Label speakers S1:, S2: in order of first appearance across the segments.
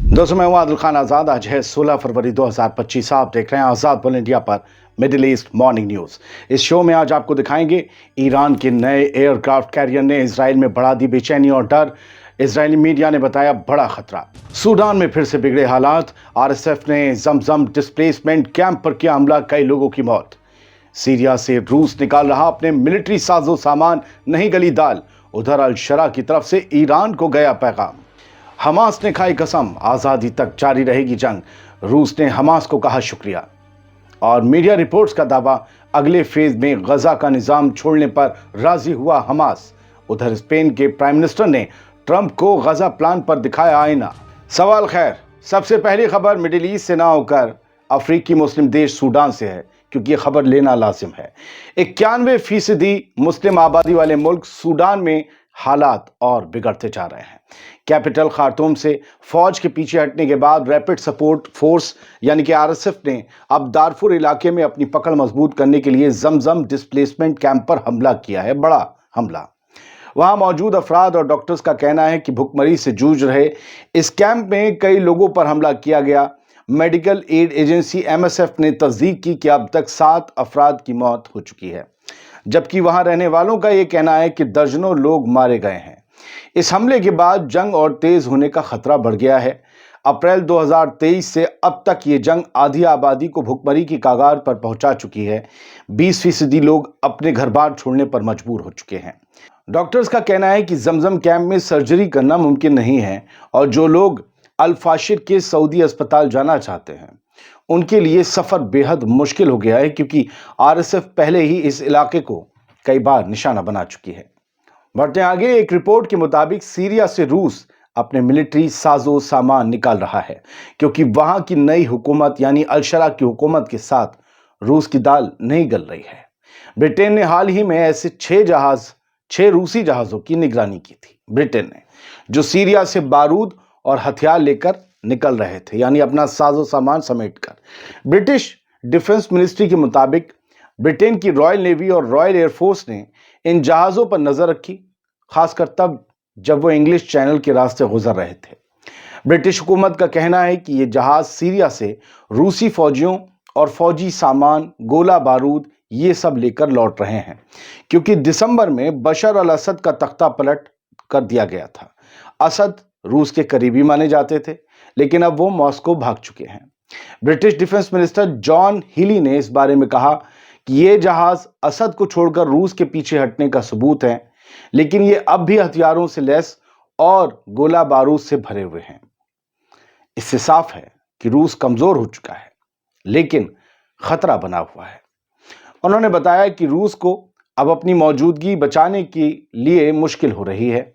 S1: दोस्तों, मैं हूं आदिल खान आज़ाद। आज है 16 फरवरी 2025। आप देख रहे हैं आज़ाद बोल इंडिया पर मिडिल ईस्ट मॉर्निंग न्यूज़। इस शो में आज आपको दिखाएंगे ईरान के नए एयरक्राफ्ट कैरियर ने इसराइल में बढ़ा दी बेचैनी और डर। इजरायली मीडिया ने बताया बड़ा खतरा। सूडान में फिर से बिगड़े हालात। आरएसएफ ने जमजम डिस्प्लेसमेंट कैंप पर किया हमला, कई लोगों की मौत। सीरिया से रूस निकाल रहा अपने मिलिट्री साजो सामान, नहीं गली दाल। उधर अल शरा की तरफ से ईरान को गया पैगाम। हमास ने खाई कसम, आजादी तक जारी रहेगी जंग। रूस ने हमास को कहा शुक्रिया। और मीडिया रिपोर्ट्स का दावा, अगले फेज में गजा का निजाम छोड़ने पर राजी हुआ हमास। उधर स्पेन के प्राइम मिनिस्टर ने ट्रंप को गजा प्लान पर दिखाया आईना। सवाल खैर, सबसे पहली खबर मिडिल ईस्ट से ना होकर अफ्रीकी मुस्लिम देश सूडान से है, क्योंकि यह खबर लेना लाजिम है। 91% मुस्लिम आबादी वाले मुल्क सूडान में हालात और बिगड़ते जा रहे हैं। कैपिटल खार्तूम से फौज के पीछे हटने के बाद रैपिड सपोर्ट फोर्स यानी कि आरएसएफ ने अब दारफुर इलाके में अपनी पकड़ मजबूत करने के लिए जमजम डिस्प्लेसमेंट कैंप पर हमला किया है, बड़ा हमला। वहां मौजूद अफराद और डॉक्टर्स का कहना है कि भुखमरी से जूझ रहे इस कैंप में कई लोगों पर हमला किया गया। मेडिकल एड एजेंसी एमएसएफ ने तस्दीक की कि अब तक 7 अफराद की मौत हो चुकी है, जबकि वहां रहने वालों का यह कहना है कि दर्जनों लोग मारे गए हैं। इस हमले के बाद जंग और तेज होने का खतरा बढ़ गया है। अप्रैल 2023 से अब तक ये जंग आधी आबादी को भुखमरी की कगार पर पहुंचा चुकी है। 20% लोग अपने घर बार छोड़ने पर मजबूर हो चुके हैं। डॉक्टर्स का कहना है कि जमजम कैंप में सर्जरी करना मुमकिन नहीं है, और जो लोग अल फाशिर के सऊदी अस्पताल जाना चाहते हैं उनके लिए सफर बेहद मुश्किल हो गया है, क्योंकि आरएसएफ पहले ही इस इलाके को कई बार निशाना बना चुकी है। बढ़ते आगे, एक रिपोर्ट के मुताबिक सीरिया से रूस अपने मिलिट्री साजो सामान निकाल रहा है, क्योंकि वहां की नई हुकूमत यानी अल शरा की हुकूमत के साथ रूस की दाल नहीं गल रही है। ब्रिटेन ने हाल ही में ऐसे 6 रूसी जहाजों की निगरानी की थी। ब्रिटेन ने, जो सीरिया से बारूद और हथियार लेकर निकल रहे थे, यानी अपना साजो सामान समेटकर। ब्रिटिश डिफेंस मिनिस्ट्री के मुताबिक ब्रिटेन की रॉयल नेवी और रॉयल एयरफोर्स ने इन जहाज़ों पर नजर रखी, खासकर तब जब वो इंग्लिश चैनल के रास्ते गुजर रहे थे। ब्रिटिश हुकूमत का कहना है कि ये जहाज सीरिया से रूसी फौजियों और फौजी सामान, गोला बारूद ये सब लेकर लौट रहे हैं, क्योंकि दिसंबर में बशर अल असद का तख्ता पलट कर दिया गया था। असद रूस के करीबी माने जाते थे, लेकिन अब वो मॉस्को भाग चुके हैं। British defence minister John Healy ने इस बारे में कहा कि ये जहाज असद को छोड़कर रूस के पीछे हटने का सबूत है, लेकिन ये अब भी हथियारों से लैस और गोला बारूद से भरे हुए हैं। इससे साफ है कि रूस कमजोर हो चुका है, लेकिन खतरा बना हुआ है। उन्होंने बताया कि रूस को अब अपनी मौजूदगी बचाने के लिए मुश्किल हो रही है,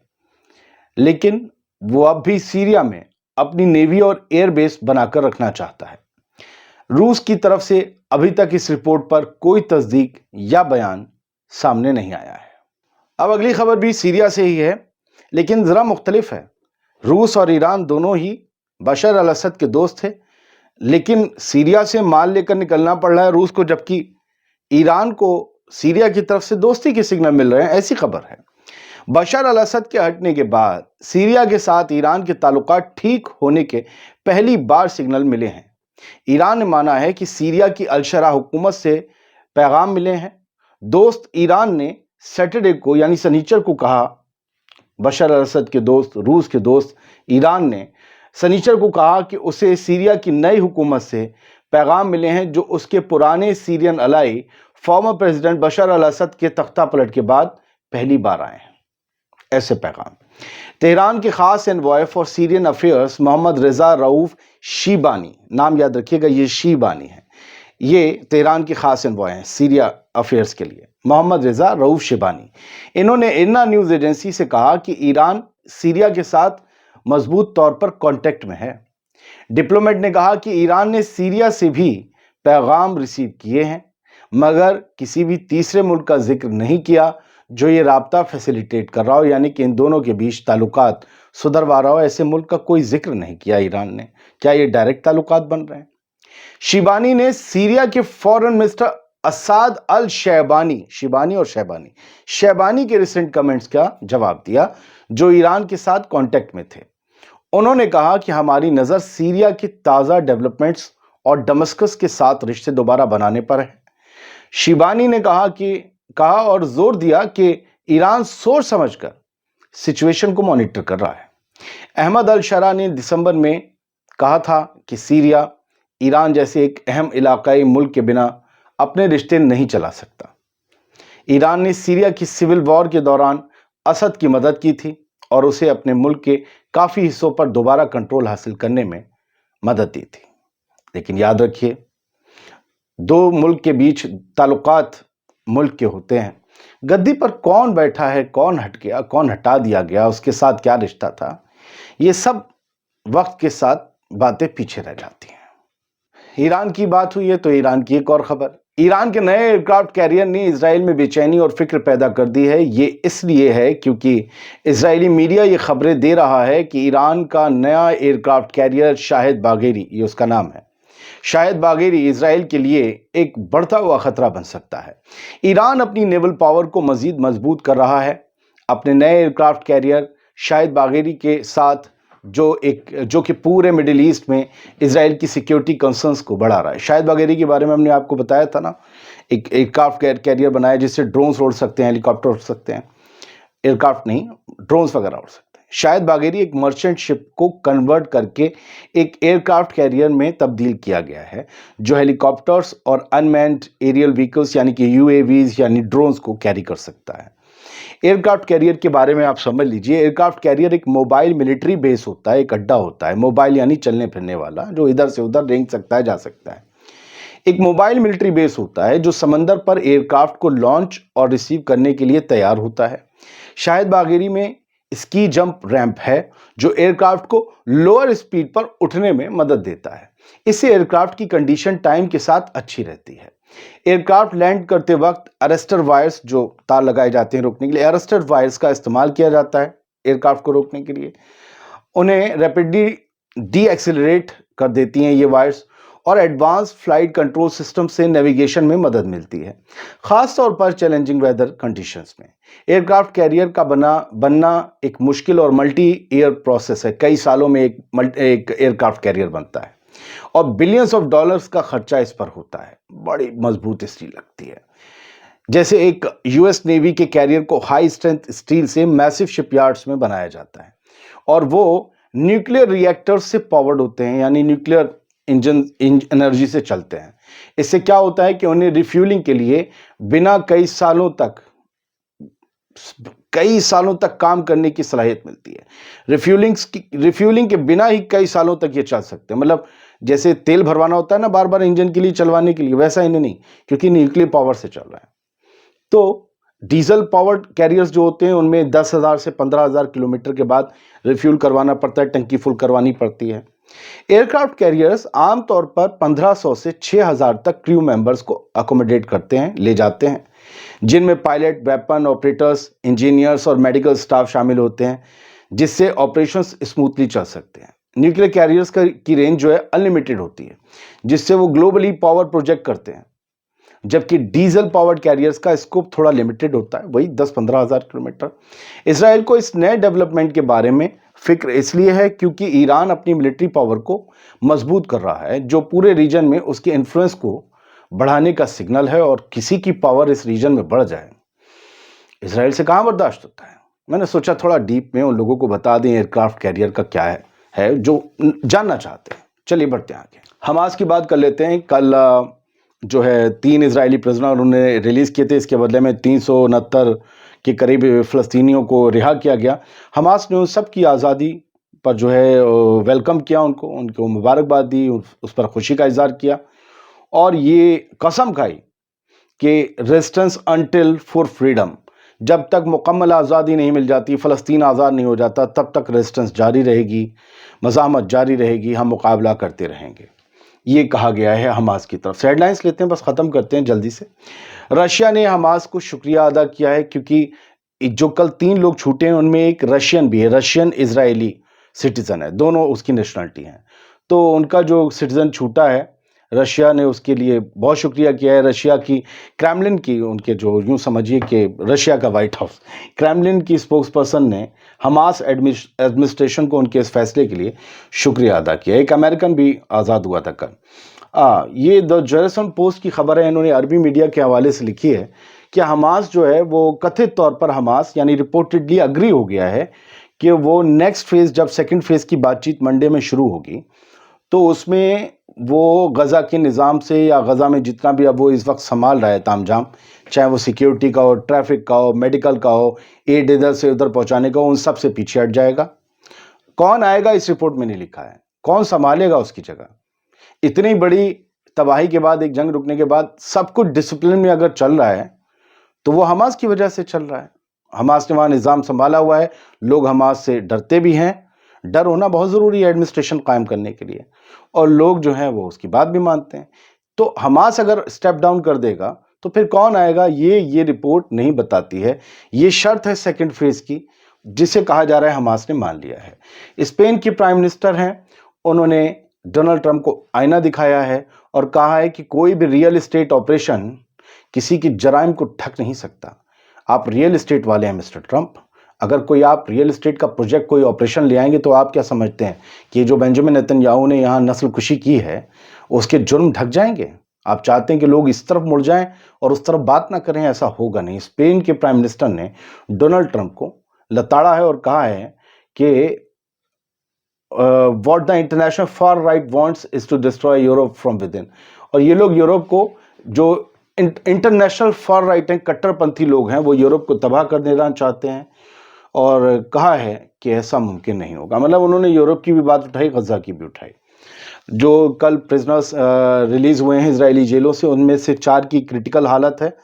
S1: लेकिन वो अब भी सीरिया में अपनी नेवी और एयरबेस बनाकर रखना चाहता है। रूस की तरफ से अभी तक इस रिपोर्ट पर कोई तस्दीक या बयान सामने नहीं आया है। अब अगली खबर भी सीरिया से ही है, लेकिन जरा मुख्तलिफ है। रूस और ईरान दोनों ही बशर अल असद के दोस्त थे, लेकिन सीरिया से माल लेकर निकलना पड़ रहा है रूस को, जबकि ईरान को सीरिया की तरफ से दोस्ती के सिग्नल मिल रहे हैं, ऐसी खबर है। बशर अल असद के हटने के बाद सीरिया के साथ ईरान के ताल्लुकात ठीक होने के पहली बार सिग्नल मिले हैं। ईरान ने माना है कि सीरिया की अल शरा हुकूमत से पैगाम मिले हैं। दोस्त ईरान ने सैटरडे को यानी शनिचर को कहा, बशर अल असद के दोस्त रूस के दोस्त ईरान ने शनिचर को कहा कि उसे सीरिया की नई हुकूमत से पैगाम मिले हैं, जो उसके पुराने सीरियन अलाई फॉर्मर प्रेसिडेंट बशर अल असद के तख्ता पलट के बाद पहली बार आए हैं। ऐसे पैगाम तेहरान के खास envoy for Syrian affairs Mohammad Reza Raouf Sheibani, नाम याद रखिएगा, ये शीबानी है, ये तेहरान के खास एनवॉय हैं सीरिया अफेयर्स के लिए, मोहम्मद रजा रऊफ शीबानी। इन्होंने इरना न्यूज एजेंसी से कहा कि ईरान सीरिया के साथ मजबूत तौर पर कांटेक्ट में है। डिप्लोमेट ने कहा कि ईरान ने सीरिया से भी पैगाम रिसीव किए हैं, मगर किसी भी तीसरे मुल्क का जिक्र नहीं किया जो ये राब्ता फैसिलिटेट कर रहा हो, यानी कि इन दोनों के बीच ताल्लुकात सुधरवा रहा हो। ऐसे मुल्क का कोई जिक्र नहीं किया ईरान ने। क्या ये डायरेक्ट ताल्लुकात बन रहे हैं? शिबानी ने सीरिया के फॉरेन मिनिस्टर असाद अल शैबानी, शिबानी और शैबानी के रिसेंट कमेंट्स का जवाब दिया, जो ईरान के साथ कांटेक्ट में थे। انہوں نے کہا کہ ہماری نظر سیریا کی تازہ ڈیولپمنٹس اور ڈمسکس کے ساتھ رشتے دوبارہ بنانے پر ہے۔ شیبانی نے کہا اور زور دیا کہ ایران سوچ سمجھ کر سچویشن کو مانیٹر کر رہا ہے۔ احمد الشرا نے دسمبر میں کہا تھا کہ سیریا ایران جیسے ایک اہم علاقائی ملک کے بنا اپنے رشتے نہیں چلا سکتا۔ ایران نے سیریا کی سول وار کے دوران اسد کی مدد کی تھی اور اسے اپنے ملک کے کافی حصوں پر دوبارہ کنٹرول حاصل کرنے میں مدد دی تھی۔ لیکن یاد رکھیے، دو ملک کے بیچ تعلقات ملک کے ہوتے ہیں، گدی پر کون بیٹھا ہے، کون ہٹ گیا، کون ہٹا دیا گیا، اس کے ساتھ کیا رشتہ تھا، یہ سب وقت کے ساتھ باتیں پیچھے رہ جاتی ہیں۔ ایران کی بات ہوئی ہے تو ایران کی ایک اور خبر، ایران کے نئے ایئر کرافٹ کیریئر نے اسرائیل میں بے چینی اور فکر پیدا کر دی ہے۔ یہ اس لیے ہے کیونکہ اسرائیلی میڈیا یہ خبریں دے رہا ہے کہ ایران کا نیا ایئر کرافٹ کیریئر شاہد باغیری، یہ اس کا نام ہے، شاہد باغیری اسرائیل کے لیے ایک بڑھتا ہوا خطرہ بن سکتا ہے۔ ایران اپنی نیول پاور کو مزید مضبوط کر رہا ہے اپنے نئے ایئر کرافٹ کیریئر شاہد باغیری کے ساتھ، جو کہ پورے مڈل ایسٹ میں اسرائیل کی سیکیورٹی کنسرنز کو بڑھا رہا ہے۔ شاہد باغیری کے بارے میں ہم نے آپ کو بتایا تھا نا، ایک ایئر کرافٹ کیریئر بنایا جس سے ڈرونز اڑ سکتے ہیں، ہیلی کاپٹر اڑ سکتے ہیں، ایئر کرافٹ نہیں، ڈرونز وغیرہ اڑ سکتے ہیں۔ شاہد باغیری ایک مرچنٹ شپ کو کنورٹ کر کے ایک ایئر کرافٹ کیریئر میں تبدیل کیا گیا ہے جو ہیلی کاپٹرز اور انمینڈ ایریل وہیکلز یعنی کہ UAVs یعنی ڈرونز کو کیری کر سکتا ہے۔ ایئر کرافٹ کیریئر کے بارے میں آپ سمجھ لیجئے، ایئر کرافٹ کیریئر ایک موبائل ملٹری بیس ہوتا ہے، ایک اڈا ہوتا ہے، موبائل یعنی چلنے پھرنے والا، جو ادھر سے ادھر رینگ سکتا ہے، جا سکتا ہے۔ ایک موبائل ملٹری بیس ہوتا ہے جو سمندر پر ایئر کرافٹ کو لانچ اور ریسیو کرنے کے لیے تیار ہوتا ہے۔ شاہد باغیری میں اسکی جمپ ریمپ ہے جو ایئر کرافٹ کو لوور اسپیڈ پر اٹھنے میں مدد دیتا ہے۔ اس سے ایئر کرافٹ کی کنڈیشن ٹائم کے ساتھ اچھی رہتی ہے۔ ایئر کرافٹ لینڈ کرتے وقت ارسٹر وائرز، جو تار لگائے جاتے ہیں روکنے کے لیے، ارسٹر وائرز کا استعمال کیا جاتا ہے ایئر کرافٹ کو روکنے کے لیے۔ انہیں ریپڈلی ڈی ایکسیلریٹ کر دیتی ہیں یہ وائرز، اور ایڈوانس فلائٹ کنٹرول سسٹم سے نیویگیشن میں مدد ملتی ہے، خاص طور پر چیلنجنگ ویدر کنڈیشنز میں۔ ایئر کرافٹ کیریئر کا بننا ایک مشکل اور ملٹی ایئر پروسیس ہے، کئی سالوں میں ایک ایئر کرافٹ کیریئر بنتا ہے اور بلینز آف ڈالرز کا خرچہ اس پر ہوتا ہے۔ بڑی مضبوط اسٹیل لگتی ہے، جیسے ایک US نیوی کے کیریئر کو ہائی اسٹرینتھ اسٹیل سے میسو شپ یارڈز میں بنایا جاتا ہے، اور وہ نیوکلیئر ری ایکٹر سے پاورڈ ہوتے ہیں، یعنی نیوکلیئر انرجی سے چلتے ہیں۔ اس سے کیا ہوتا ہے کہ انہیں ریفیولنگ کے لیے بنا کئی سالوں تک کام کرنے کی صلاحیت ملتی ہے۔ ریفیولنگ کے بنا ہی کئی سالوں تک یہ چل سکتے ہیں، مطلب جیسے تیل بھروانا ہوتا ہے نا بار بار انجن کے لیے چلوانے کے لیے، ویسا انہیں نہیں، کیونکہ نیوکلیئر پاور سے چل رہا ہے۔ تو ڈیزل پاورڈ کیریئرز جو ہوتے ہیں ان میں 10,000 سے 15,000 کلومیٹر کے بعد ریفیول کروانا پڑتا ہے، ٹنکی فل کروانی پڑتی ہے۔ ایئر کرافٹ کیریئرز عام طور پر 1500 سے 6,000 تک کریو ممبرز کو اکوموڈیٹ کرتے ہیں، لے جاتے ہیں، جن میں پائلٹ، ویپن آپریٹرز، انجینئرز اور میڈیکل سٹاف شامل ہوتے ہیں، جس سے آپریشنز اسموتھلی چل سکتے ہیں۔ نیوکلیئر کیریئرز کی رینج جو ہے انلیمیٹڈ ہوتی ہے، جس سے وہ گلوبلی پاور پروجیکٹ کرتے ہیں، جبکہ ڈیزل پاورڈ کیریئرز کا اسکوپ تھوڑا لمیٹڈ ہوتا ہے، وہی 10-15 ہزار کلومیٹر۔ اسرائیل کو اس نئے ڈیولپمنٹ کے بارے میں فکر اس لیے ہے کیونکہ ایران اپنی ملٹری پاور کو مضبوط کر رہا ہے، جو پورے ریجن میں اس کے انفلوئنس کو بڑھانے کا سگنل ہے، اور کسی کی پاور اس ریجن میں بڑھ جائے اسرائیل سے کہاں برداشت ہوتا ہے۔ میں نے سوچا تھوڑا ڈیپ میں ان لوگوں کو بتا دیں ایئر کرافٹ کیریئر کا کیا ہے جو جاننا چاہتے ہیں۔ چلیے بڑھتے ہیں آگے، حماس کی بات کر لیتے ہیں۔ کل جو ہے 3 اسرائیلی پرزنر انہوں نے ریلیز کیے تھے، اس کے بدلے میں 369 کے قریب فلسطینیوں کو رہا کیا گیا۔ حماس نے ان سب کی آزادی پر جو ہے ویلکم کیا، ان کو مبارکباد دی، اس پر خوشی کا اظہار کیا، اور یہ قسم کھائی کہ ریزسٹنس انٹل فور فریڈم، جب تک مکمل آزادی نہیں مل جاتی، فلسطین آزاد نہیں ہو جاتا، تب تک ریزسٹنس جاری رہے گی، مزاحمت جاری رہے گی، ہم مقابلہ کرتے رہیں گے، یہ کہا گیا ہے حماس کی طرف سے۔ ہیڈ لائنز لیتے ہیں، بس ختم کرتے ہیں جلدی سے۔ رشیا نے حماس کو شکریہ ادا کیا ہے کیونکہ جو کل 3 لوگ چھوٹے ہیں ان میں ایک رشین بھی ہے، رشین اسرائیلی سٹیزن ہے، دونوں اس کی نیشنلٹی ہیں، تو ان کا جو سٹیزن چھوٹا ہے रशिया ने उसके लिए बहुत शुक्रिया किया है। रशिया की क्रेमलिन की, उनके जो यूं समझिए कि रशिया का व्हाइट हाउस, क्रेमलिन की स्पोक्स पर्सन ने हमास एडमिनिस्ट्रेशन को उनके इस फैसले के लिए शुक्रिया अदा किया। एक अमेरिकन भी आज़ाद हुआ था कल। ये द जेरूसलम पोस्ट की खबर है, इन्होंने अरबी मीडिया के हवाले से लिखी है कि हमास जो है वो कथित तौर पर हमास यानी रिपोर्टेडली अग्री हो गया है कि वो नेक्स्ट फेज़, जब सेकंड फेज़ की बातचीत मंडे में शुरू होगी तो उसमें वो गज़ा के निज़ाम से या गज़ा में जितना भी अब वो इस वक्त संभाल रहा है तामझाम, चाहे वो सिक्योरिटी का हो, ट्रैफिक का हो, मेडिकल का हो, एड इधर से उधर पहुंचाने का हो, उन सब से पीछे हट जाएगा। कौन आएगा इस रिपोर्ट में नहीं लिखा है, कौन संभालेगा उसकी जगह। इतनी बड़ी तबाही के बाद, एक जंग रुकने के बाद सब कुछ डिसिप्लिन में अगर चल रहा है तो वो हमास की वजह से चल रहा है। हमास ने वहाँ निज़ाम संभाला हुआ है, लोग हमास से डरते भी हैं। डर होना बहुत ज़रूरी है एडमिनिस्ट्रेशन कायम करने के लिए, और लोग जो हैं वो उसकी बात भी मानते हैं। तो हमास अगर स्टेप डाउन कर देगा तो फिर कौन आएगा, ये रिपोर्ट नहीं बताती है। ये शर्त है सेकंड फेज़ की, जिसे कहा जा रहा है हमास ने मान लिया है। स्पेन की प्राइम मिनिस्टर हैं, उन्होंने डोनाल्ड ट्रंप को आईना दिखाया है और कहा है कि कोई भी रियल एस्टेट ऑपरेशन किसी की जराइम को ढक नहीं सकता। आप रियल एस्टेट वाले हैं मिस्टर ट्रंप, अगर कोई आप रियल एस्टेट का प्रोजेक्ट, कोई ऑपरेशन ले आएंगे तो आप क्या समझते हैं कि जो बेंजामिन नेतन्याहू ने यहाँ नस्लकुशी की है उसके जुर्म ढक जाएंगे? आप चाहते हैं कि लोग इस तरफ मुड़ जाएं और उस तरफ बात ना करें? ऐसा होगा नहीं। स्पेन के प्राइम मिनिस्टर ने डोनाल्ड ट्रंप को लताड़ा है और कहा है कि what the international far right wants is to destroy Europe from within. और ये लोग यूरोप को, जो इंटरनेशनल फार राइट हैं, कट्टरपंथी लोग हैं, वो यूरोप को तबाह कर देना चाहते हैं और कहा है कि ऐसा मुमकिन नहीं होगा। मतलब उन्होंने यूरोप की भी बात उठाई, गजा की भी उठाई। जो कल प्रिजनर्स रिलीज हुए हैं इजरायली जेलों से, उनमें से 4 की क्रिटिकल हालत है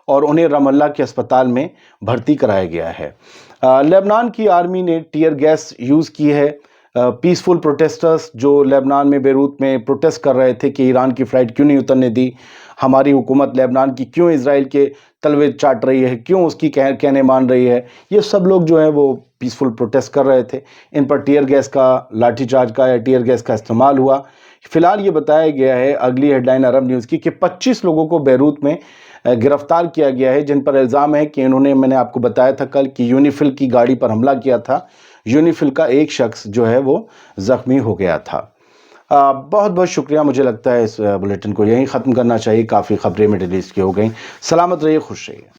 S1: और उन्हें रमल्ला के अस्पताल में भर्ती कराया गया है। लेबनान की आर्मी ने टीयर गैस यूज़ की है। पीसफुल प्रोटेस्टर्स जो लेबनान में, बेरूत में प्रोटेस्ट कर रहे थे कि ईरान की फ़्लाइट क्यों नहीं उतरने दी, हमारी हुकूमत लेबनान की क्यों इजराइल के तलवे चाट रही है, क्यों उसकी कहने मान रही है, ये सब लोग जो हैं वो पीसफुल प्रोटेस्ट कर रहे थे। इन पर टीयर गैस का, लाठीचार्ज का या टीयर गैस का इस्तेमाल हुआ। फिलहाल ये बताया गया है, अगली हेडलाइन अरब न्यूज़ की, कि 25 लोगों को बेरूत में गिरफ्तार किया गया है, जिन पर इल्ज़ाम है कि इन्होंने, मैंने आपको बताया था कल कि यूनिफिल की गाड़ी पर हमला किया था। यूनिफिल का एक शख्स जो है वो ज़ख्मी हो गया था। बहुत बहुत शुक्रिया। मुझे लगता है इस बुलेटिन को यहीं ख़त्म करना चाहिए। काफ़ी खबरें मिडिल ईस्ट की हो गई। सलामत रहिए, खुश रहिए।